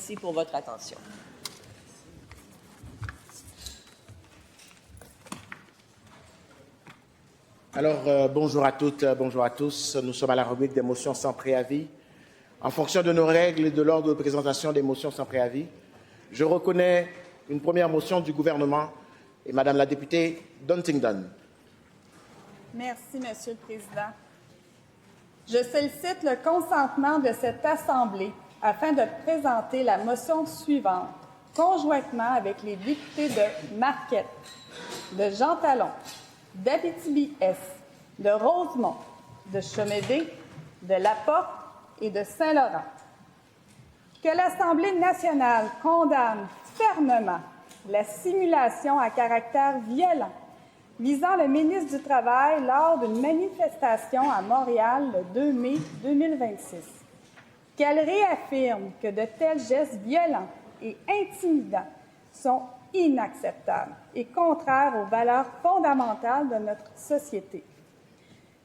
Merci pour votre attention. Alors, bonjour à toutes, bonjour à tous. Nous sommes à la rubrique des motions sans préavis. En fonction de nos règles et de l'ordre de présentation des motions sans préavis, je reconnais une première motion du gouvernement et Madame la députée Duntingdon. Merci, Monsieur le Président. Je sollicite le consentement de cette Assemblée afin de présenter la motion suivante, conjointement avec les députés de Marquette, de Jean Talon, d'Abitibi-Est, de Rosemont, de Chomédé, de Laporte et de Saint-Laurent. Que l'Assemblée nationale condamne fermement la simulation à caractère violent visant le ministre du Travail lors d'une manifestation à Montréal le 2 mai 2026. Qu'elle réaffirme que de tels gestes violents et intimidants sont inacceptables et contraires aux valeurs fondamentales de notre société.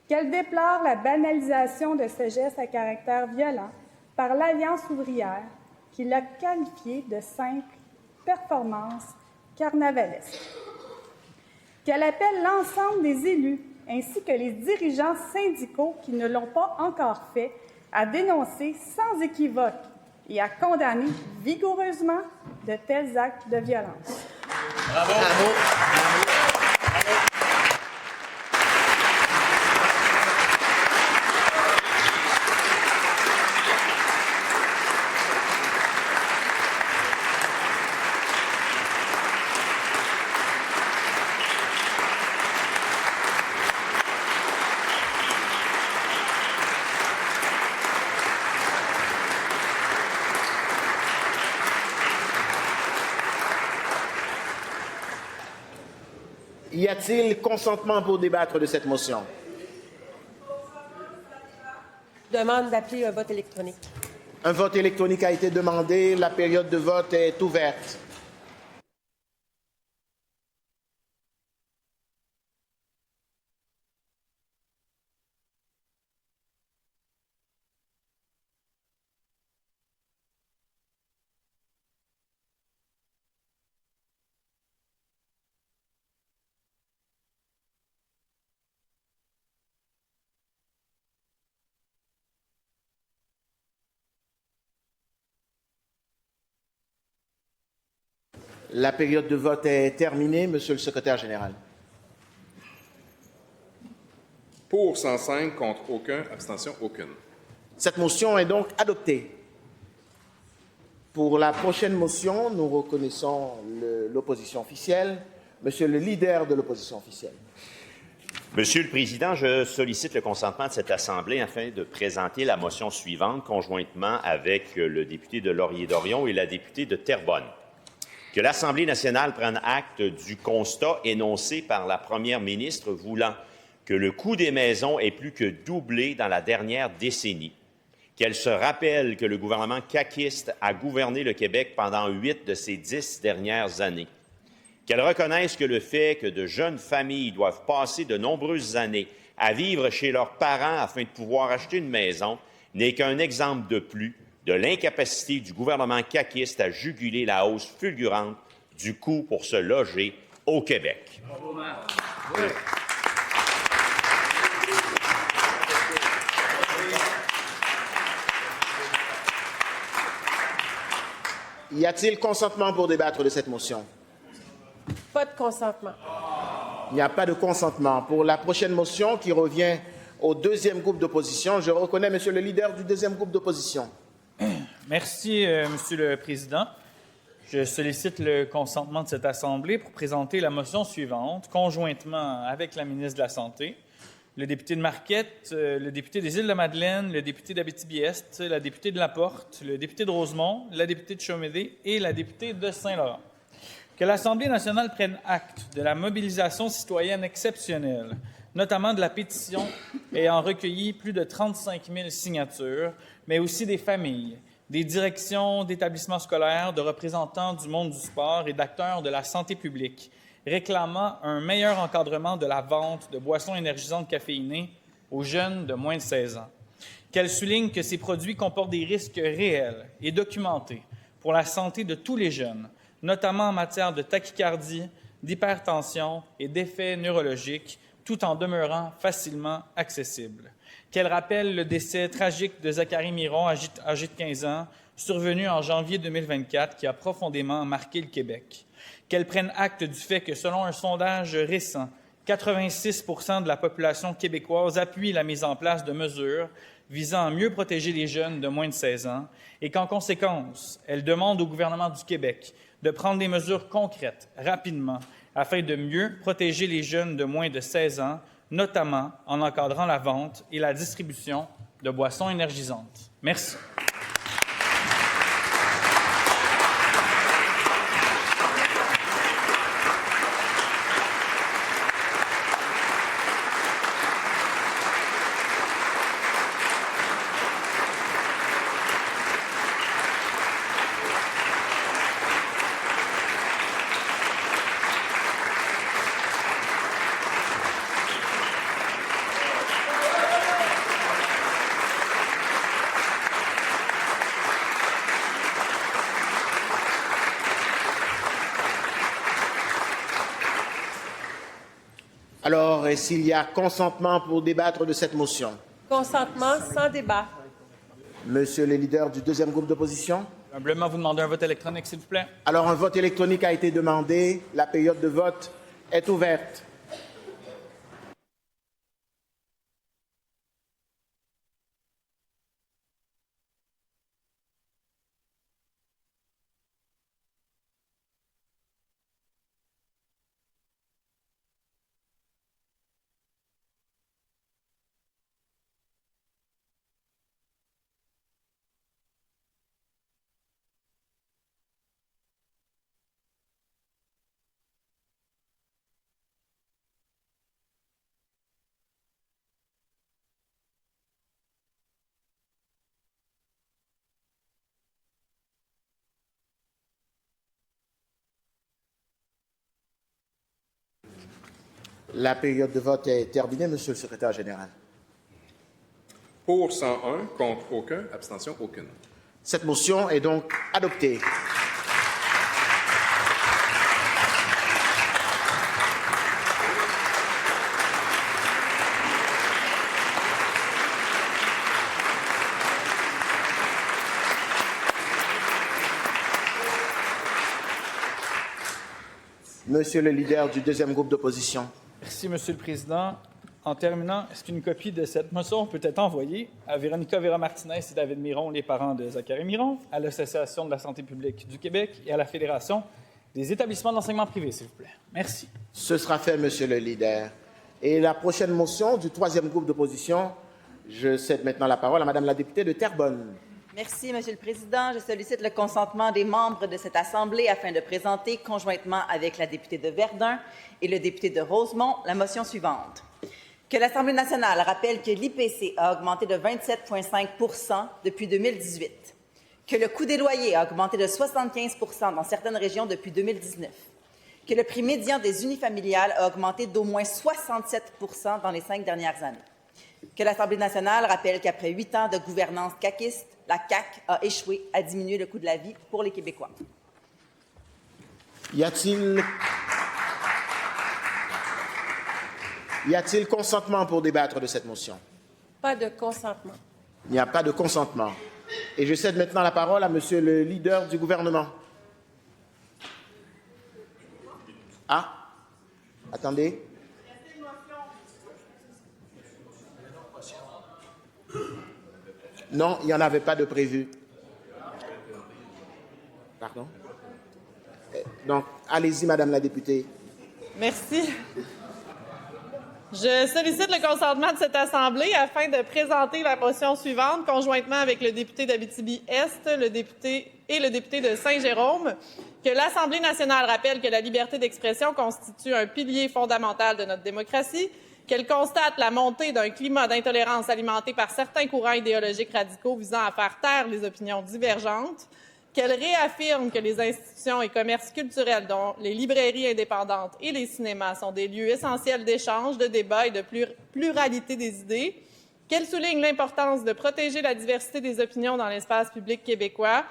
Qu'elle déplore la banalisation de ce geste à caractère violent par l'Alliance ouvrière qui l'a qualifié de simple performance carnavalesque. Qu'elle appelle l'ensemble des élus ainsi que les dirigeants syndicaux qui ne l'ont pas encore fait à dénoncer sans équivoque et à condamner vigoureusement de tels actes de violence. Bravo. Y a-t-il consentement pour débattre de cette motion? Demande d'appeler un vote électronique. Un vote électronique a été demandé. La période de vote est ouverte. La période de vote est terminée. Monsieur le secrétaire général. Pour 105, contre aucun, abstention aucune. Cette motion est donc adoptée. Pour la prochaine motion, nous reconnaissons l'opposition officielle. Monsieur le leader de l'opposition officielle. Monsieur le Président, je sollicite le consentement de cette Assemblée afin de présenter la motion suivante conjointement avec le député de Laurier-Dorion et la députée de Terrebonne. Que l'Assemblée nationale prenne acte du constat énoncé par la première ministre voulant que le coût des maisons ait plus que doublé dans la dernière décennie. Qu'elle se rappelle que le gouvernement caquiste a gouverné le Québec pendant 8 de ces 10 dernières années. Qu'elle reconnaisse que le fait que de jeunes familles doivent passer de nombreuses années à vivre chez leurs parents afin de pouvoir acheter une maison n'est qu'un exemple de plus de l'incapacité du gouvernement caquiste à juguler la hausse fulgurante du coût pour se loger au Québec. Y a-t-il consentement pour débattre de cette motion? Pas de consentement. Il n'y a pas de consentement. Pour la prochaine motion qui revient au deuxième groupe d'opposition, je reconnais Monsieur le leader du deuxième groupe d'opposition. Merci, Monsieur le Président. Je sollicite le consentement de cette Assemblée pour présenter la motion suivante, conjointement avec la ministre de la Santé, le député de Marquette, le député des Îles-de-Madeleine, le député d'Abitibi-Est, la députée de Laporte, le député de Rosemont, la députée de Chomédé et la députée de Saint-Laurent. Que l'Assemblée nationale prenne acte de la mobilisation citoyenne exceptionnelle, notamment de la pétition ayant recueilli plus de 35 000 signatures, mais aussi des familles, des directions d'établissements scolaires, de représentants du monde du sport et d'acteurs de la santé publique, réclamant un meilleur encadrement de la vente de boissons énergisantes caféinées aux jeunes de moins de 16 ans. Qu'elle souligne que ces produits comportent des risques réels et documentés pour la santé de tous les jeunes, notamment en matière de tachycardie, d'hypertension et d'effets neurologiques, tout en demeurant facilement accessible. Qu'elle rappelle le décès tragique de Zachary Miron, âgé de 15 ans, survenu en janvier 2024, qui a profondément marqué le Québec. Qu'elle prenne acte du fait que, selon un sondage récent, 86 % de la population québécoise appuie la mise en place de mesures visant à mieux protéger les jeunes de moins de 16 ans et qu'en conséquence, elle demande au gouvernement du Québec de prendre des mesures concrètes, rapidement, afin de mieux protéger les jeunes de moins de 16 ans, notamment en encadrant la vente et la distribution de boissons énergisantes. Merci. Alors, s'il y a consentement pour débattre de cette motion? Consentement sans débat. Monsieur le leader du deuxième groupe d'opposition? Humblement vous demander un vote électronique, s'il vous plaît. Alors, un vote électronique a été demandé. La période de vote est ouverte. La période de vote est terminée, Monsieur le secrétaire général. Pour 101, contre aucun, abstention aucune. Cette motion est donc adoptée. Monsieur le leader du deuxième groupe d'opposition. Merci, Monsieur le Président. En terminant, est-ce qu'une copie de cette motion peut être envoyée à Véronica Vera-Martinez et David Miron, les parents de Zachary Miron, à l'Association de la santé publique du Québec et à la Fédération des établissements d'enseignement privé, s'il vous plaît? Merci. Ce sera fait, Monsieur le leader. Et la prochaine motion du troisième groupe d'opposition, je cède maintenant la parole à Madame la députée de Terrebonne. Merci, Monsieur le Président. Je sollicite le consentement des membres de cette Assemblée afin de présenter, conjointement avec la députée de Verdun et le député de Rosemont, la motion suivante. Que l'Assemblée nationale rappelle que l'IPC a augmenté de 27,5 % depuis 2018, que le coût des loyers a augmenté de 75 % dans certaines régions depuis 2019, que le prix médian des unifamiliales a augmenté d'au moins 67 % dans les 5 dernières années, que l'Assemblée nationale rappelle qu'après 8 ans de gouvernance caquiste, la CAQ a échoué à diminuer le coût de la vie pour les Québécois. Y a-t-il consentement pour débattre de cette motion? Pas de consentement. Il n'y a pas de consentement. Et je cède maintenant la parole à Monsieur le leader du gouvernement. Ah, attendez. Non, il n'y en avait pas de prévu. Pardon? Donc, allez-y, Madame la députée. Merci. Je sollicite le consentement de cette Assemblée afin de présenter la motion suivante, conjointement avec le député d'Abitibi-Est, le député de Saint-Jérôme, que l'Assemblée nationale rappelle que la liberté d'expression constitue un pilier fondamental de notre démocratie, qu'elle constate la montée d'un climat d'intolérance alimenté par certains courants idéologiques radicaux visant à faire taire les opinions divergentes, qu'elle réaffirme que les institutions et commerces culturels, dont les librairies indépendantes et les cinémas, sont des lieux essentiels d'échange, de débat et de pluralité des idées, qu'elle souligne l'importance de protéger la diversité des opinions dans l'espace public québécois,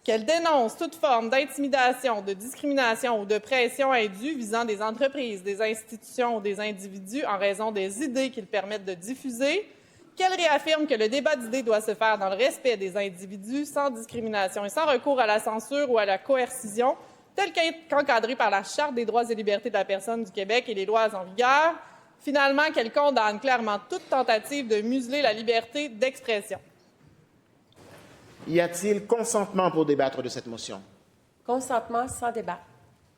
qu'elle dénonce toute forme d'intimidation, de discrimination ou de pression indue visant des entreprises, des institutions ou des individus en raison des idées qu'ils permettent de diffuser, qu'elle réaffirme que le débat d'idées doit se faire dans le respect des individus, sans discrimination et sans recours à la censure ou à la coercition, tel qu'encadré par la Charte des droits et libertés de la personne du Québec et les lois en vigueur. Finalement, qu'elle condamne clairement toute tentative de museler la liberté d'expression. Y a-t-il consentement pour débattre de cette motion? Consentement sans débat.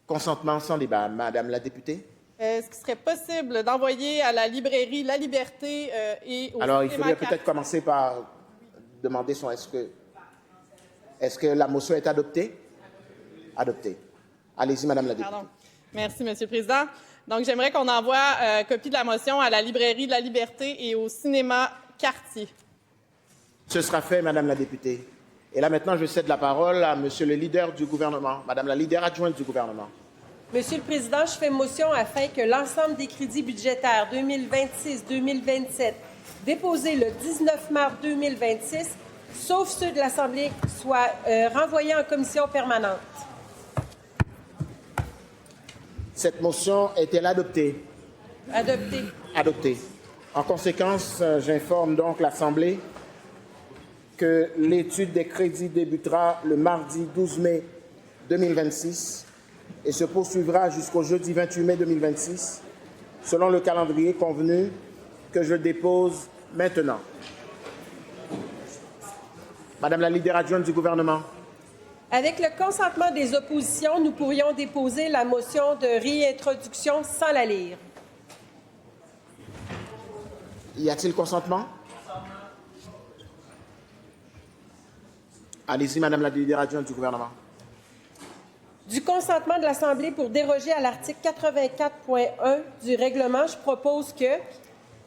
Consentement sans débat. Madame la députée? Est-ce qu'il serait possible d'envoyer à la librairie La Liberté et au Alors, il cinéma faudrait peut-être commencer par demander est-ce que la motion est adoptée? Adoptée. Allez-y, Madame la députée. Pardon. Merci, Monsieur le Président. Donc, j'aimerais qu'on envoie copie de la motion à la librairie La Liberté et au cinéma Cartier. Ce sera fait, Madame la députée. Et là, maintenant, je cède la parole à Monsieur le leader du gouvernement, Madame la leader adjointe du gouvernement. Monsieur le Président, je fais motion afin que l'ensemble des crédits budgétaires 2026-2027 déposés le 19 mars 2026, sauf ceux de l'Assemblée, soient renvoyés en commission permanente. Cette motion est-elle adoptée? Adopté. Adoptée. En conséquence, j'informe donc l'Assemblée que l'étude des crédits débutera le mardi 12 mai 2026 et se poursuivra jusqu'au jeudi 28 mai 2026, selon le calendrier convenu que je dépose maintenant. Madame la leader adjointe du gouvernement. Avec le consentement des oppositions, nous pourrions déposer la motion de réintroduction sans la lire. Y a-t-il consentement? Allez-y, Madame la leader adjointe du gouvernement. Du consentement de l'Assemblée pour déroger à l'article 84.1 du règlement, je propose que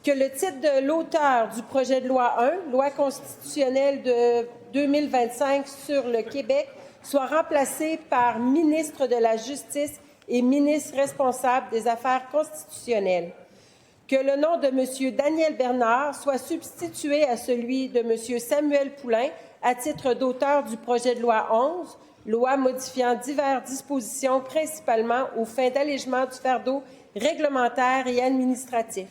le titre de l'auteur du projet de loi 1, loi constitutionnelle de 2025 sur le Québec, soit remplacé par ministre de la Justice et ministre responsable des Affaires constitutionnelles. Que le nom de M. Daniel Bernard soit substitué à celui de M. Samuel Poulain à titre d'auteur du projet de loi 11, loi modifiant diverses dispositions principalement aux fins d'allègement du fardeau réglementaire et administratif.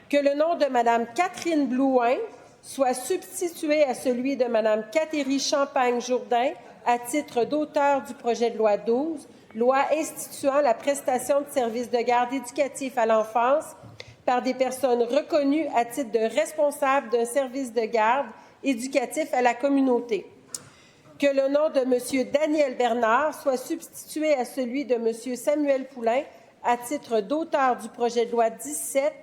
Que le nom de Mme Catherine Blouin soit substitué à celui de Mme Catherine Champagne-Jourdain à titre d'auteur du projet de loi 12, loi instituant la prestation de services de garde éducatif à l'enfance par des personnes reconnues à titre de responsables d'un service de garde éducatif à la communauté. Que le nom de M. Daniel Bernard soit substitué à celui de M. Samuel Poulain à titre d'auteur du projet de loi 17,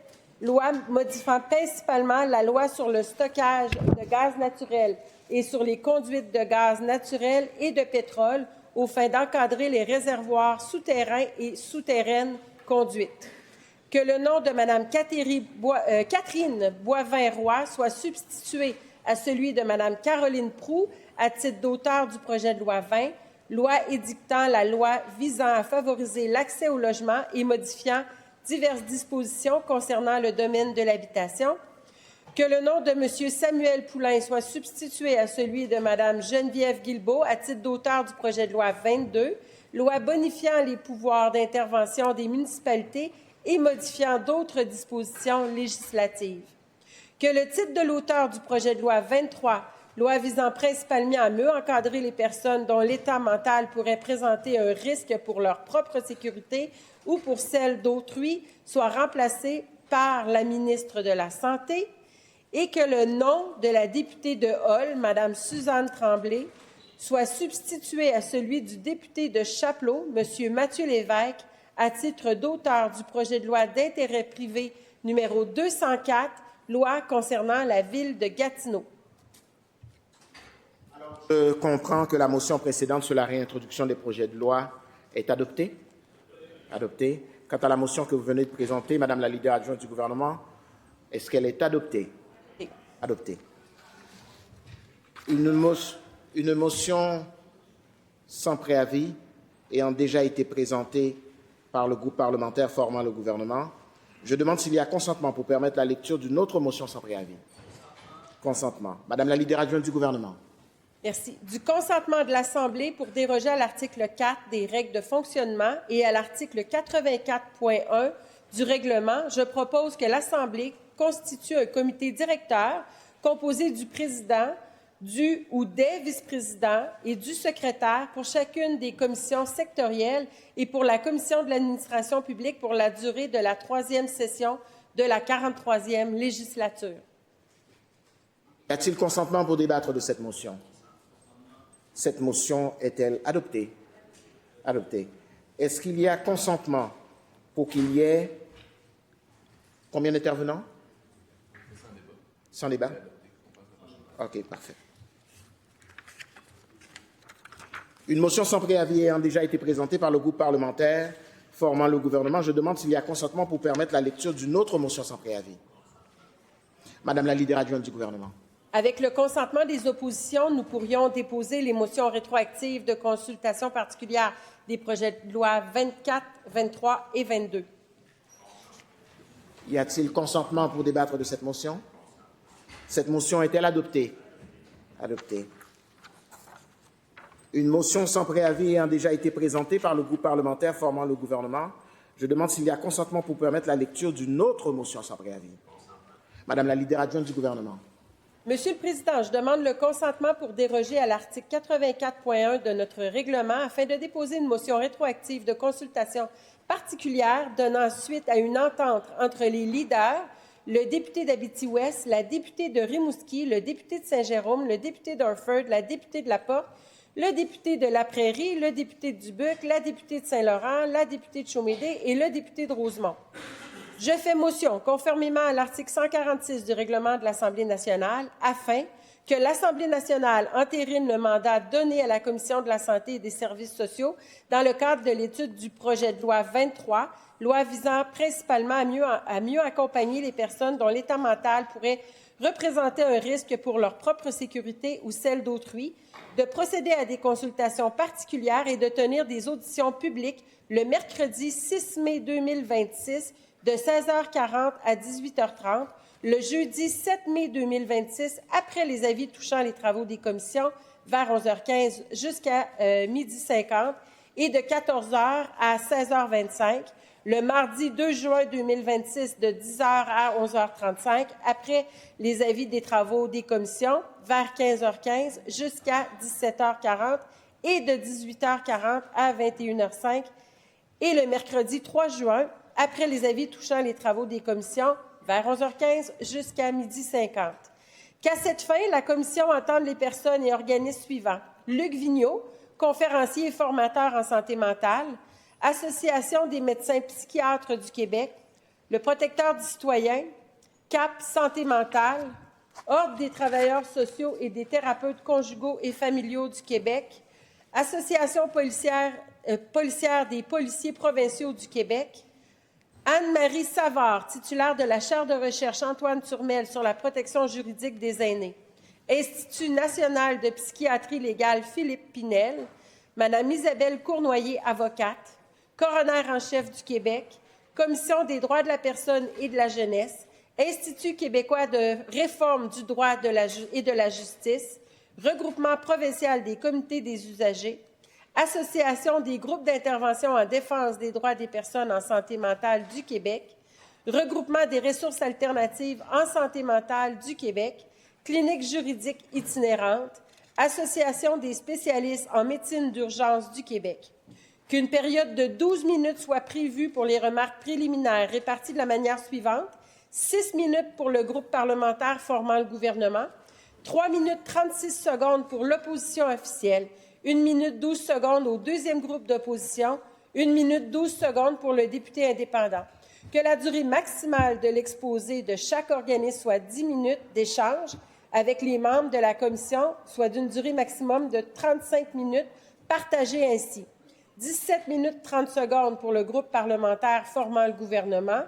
loi modifiant principalement la loi sur le stockage de gaz naturel et sur les conduites de gaz naturel et de pétrole aux fins d'encadrer les réservoirs souterrains et souterraines conduites. Que le nom de Mme Catherine Boivin-Roy soit substitué à celui de Mme Caroline Proulx à titre d'auteur du projet de loi 20, loi édictant la loi visant à favoriser l'accès au logement et modifiant diverses dispositions concernant le domaine de l'habitation. Que le nom de M. Samuel Poulain soit substitué à celui de Mme Geneviève Guilbeault à titre d'auteur du projet de loi 22, loi bonifiant les pouvoirs d'intervention des municipalités et modifiant d'autres dispositions législatives. Que le titre de l'auteur du projet de loi 23, loi visant principalement à mieux encadrer les personnes dont l'état mental pourrait présenter un risque pour leur propre sécurité ou pour celle d'autrui, soit remplacé par la ministre de la Santé, et que le nom de la députée de Hall, Mme Suzanne Tremblay, soit substitué à celui du député de Chapleau, M. Mathieu Lévesque, à titre d'auteur du projet de loi d'intérêt privé numéro 204, loi concernant la ville de Gatineau. Je comprends que la motion précédente sur la réintroduction des projets de loi est adoptée. Adoptée. Quant à la motion que vous venez de présenter, Madame la leader adjointe du gouvernement, est-ce qu'elle est adoptée? Adoptée. Une motion sans préavis ayant déjà été présentée par le groupe parlementaire formant le gouvernement, je demande s'il y a consentement pour permettre la lecture d'une autre motion sans préavis. Consentement. Madame la leader adjointe du gouvernement. Merci. Du consentement de l'Assemblée pour déroger à l'article 4 des règles de fonctionnement et à l'article 84.1 du règlement, je propose que l'Assemblée constitue un comité directeur composé du président, du ou des vice-présidents et du secrétaire pour chacune des commissions sectorielles et pour la commission de l'administration publique pour la durée de la 3e session de la 43e législature. Y a-t-il consentement pour débattre de cette motion? Cette motion est-elle adoptée? Adoptée. Est-ce qu'il y a consentement pour qu'il y ait combien d'intervenants? Sans débat. OK, parfait. Une motion sans préavis ayant déjà été présentée par le groupe parlementaire formant le gouvernement, je demande s'il y a consentement pour permettre la lecture d'une autre motion sans préavis. Madame la leader adjointe du gouvernement. Avec le consentement des oppositions, nous pourrions déposer les motions rétroactives de consultation particulière des projets de loi 24, 23 et 22. Y a-t-il consentement pour débattre de cette motion? Cette motion est-elle adoptée? Adoptée. Une motion sans préavis ayant déjà été présentée par le groupe parlementaire formant le gouvernement, je demande s'il y a consentement pour permettre la lecture d'une autre motion sans préavis. Madame la leader adjointe du gouvernement. Monsieur le Président, je demande le consentement pour déroger à l'article 84.1 de notre règlement afin de déposer une motion rétroactive de consultation particulière donnant suite à une entente entre les leaders, le député d'Abitibi-Ouest, la députée de Rimouski, le député de Saint-Jérôme, le député d'Orford, la députée de La Porte, le député de La Prairie, le député de Dubuc, la députée de Saint-Laurent, la députée de Chaumédé et le député de Rosemont. Je fais motion, conformément à l'article 146 du règlement de l'Assemblée nationale, afin que l'Assemblée nationale entérine le mandat donné à la Commission de la santé et des services sociaux dans le cadre de l'étude du projet de loi 23, loi visant principalement à mieux accompagner les personnes dont l'état mental pourrait représenter un risque pour leur propre sécurité ou celle d'autrui, de procéder à des consultations particulières et de tenir des auditions publiques le mercredi 6 mai 2026 de 16h40 à 18h30, le jeudi 7 mai 2026 après les avis touchant les travaux des commissions vers 11h15 jusqu'à 12h50 et de 14h à 16h25, le mardi 2 juin 2026 de 10h à 11h35 après les avis des travaux des commissions vers 15h15 jusqu'à 17h40 et de 18h40 à 21h05 et le mercredi 3 juin après les avis touchant les travaux des commissions vers 11h15 jusqu'à 12h50. Qu'à cette fin, la commission entende les personnes et organismes suivants: Luc Vigneault, conférencier et formateur en santé mentale, Association des médecins psychiatres du Québec, le Protecteur du citoyen, CAP Santé mentale, Ordre des travailleurs sociaux et des thérapeutes conjugaux et familiaux du Québec, Association policière des policiers provinciaux du Québec, Anne-Marie Savard, titulaire de la chaire de recherche Antoine Turmel sur la protection juridique des aînés, Institut national de psychiatrie légale Philippe Pinel, Madame Isabelle Cournoyer, avocate, coroner en chef du Québec, Commission des droits de la personne et de la jeunesse, Institut québécois de réforme du droit et de la justice, Regroupement provincial des comités des usagers, Association des groupes d'intervention en défense des droits des personnes en santé mentale du Québec, Regroupement des ressources alternatives en santé mentale du Québec, Clinique juridique itinérante, Association des spécialistes en médecine d'urgence du Québec. Qu'une période de 12 minutes soit prévue pour les remarques préliminaires réparties de la manière suivante: 6 minutes pour le groupe parlementaire formant le gouvernement, 3 minutes 36 secondes pour l'opposition officielle, 1 minute 12 secondes au deuxième groupe d'opposition, 1 minute 12 secondes pour le député indépendant. Que la durée maximale de l'exposé de chaque organisme soit 10 minutes d'échange avec les membres de la commission, soit d'une durée maximum de 35 minutes, partagée ainsi: 17 minutes 30 secondes pour le groupe parlementaire formant le gouvernement,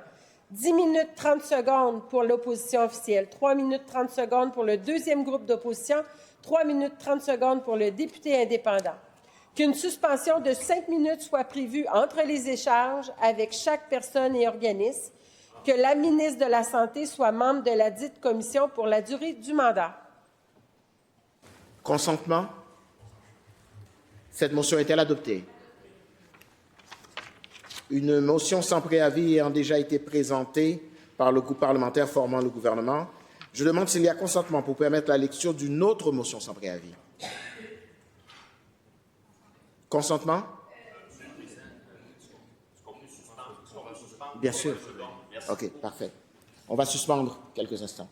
10 minutes 30 secondes pour l'opposition officielle, 3 minutes 30 secondes pour le deuxième groupe d'opposition, 3 minutes 30 secondes pour le député indépendant. Qu'une suspension de 5 minutes soit prévue entre les échanges avec chaque personne et organisme. Que la ministre de la Santé soit membre de la dite commission pour la durée du mandat. Consentement? Cette motion est-elle adoptée? Une motion sans préavis ayant déjà été présentée par le groupe parlementaire formant le gouvernement, je demande s'il y a consentement pour permettre la lecture d'une autre motion sans préavis. Consentement? Bien sûr. OK, parfait. On va suspendre quelques instants.